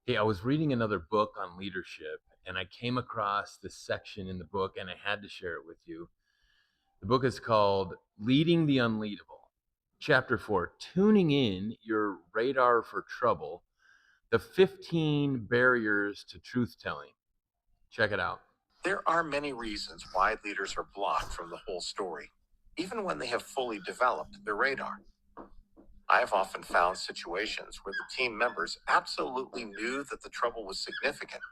Hey, I was reading another book on leadership and I came across this section in the book and I had to share it with you. The book is called Leading the Unleadable. Chapter 4, Tuning in Your Radar for Trouble, the 15 Barriers to Truth Telling. Check it out. There are many reasons why leaders are blocked from the whole story, even when they have fully developed their radar. I have often found situations where the team members absolutely knew that the trouble was significant,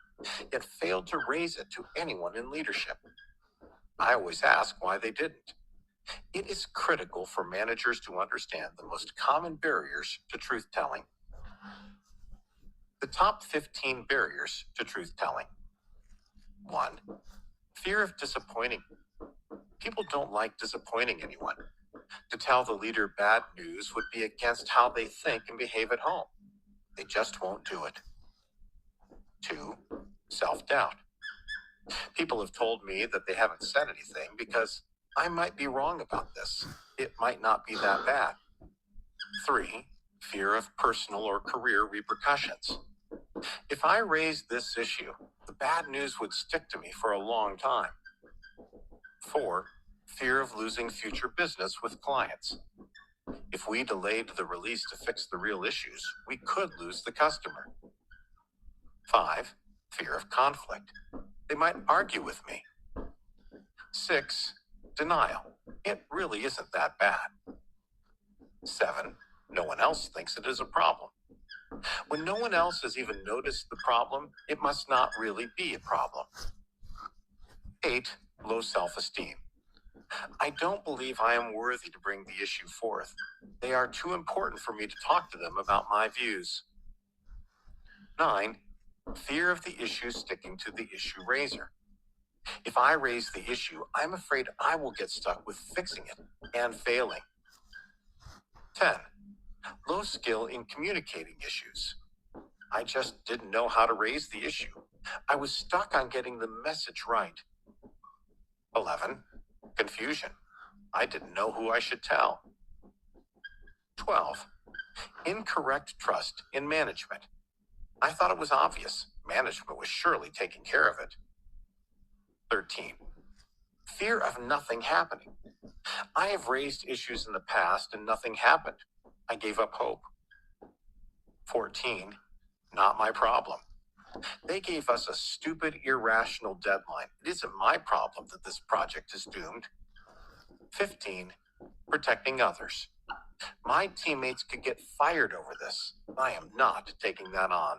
yet failed to raise it to anyone in leadership. I always ask why they didn't. It is critical for managers to understand the most common barriers to truth telling. The top 15 barriers to truth telling. 1. Fear of disappointing. People don't like disappointing anyone. To tell the leader bad news would be against how they think and behave at home. They just won't do it. 2. Self-doubt. People have told me that they haven't said anything because I might be wrong about this. It might not be that bad. 3. Fear of personal or career repercussions. If I raised this issue, the bad news would stick to me for a long time. 4. Fear of losing future business with clients. If we delayed the release to fix the real issues, we could lose the customer. 5. Fear of conflict. They might argue with me. 6. Denial. It really isn't that bad. 7. No one else thinks it is a problem. When no one else has even noticed the problem, it must not really be a problem. 8. Low self-esteem. I don't believe I am worthy to bring the issue forth. They are too important for me to talk to them about my views. 9. Fear of the issue sticking to the issue raiser. If I raise the issue, I'm afraid I will get stuck with fixing it and failing. 10. Low skill in communicating issues. I just didn't know how to raise the issue. I was stuck on getting the message right. 11. Confusion. I didn't know who I should tell. 12. Incorrect trust in management. I thought it was obvious. Management was surely taking care of it. 13. Fear of nothing happening. I have raised issues in the past and nothing happened. I gave up hope. 14. Not my problem. They gave us a stupid, irrational deadline. It isn't my problem that this project is doomed. 15. Protecting others. My teammates could get fired over this. I am not taking that on.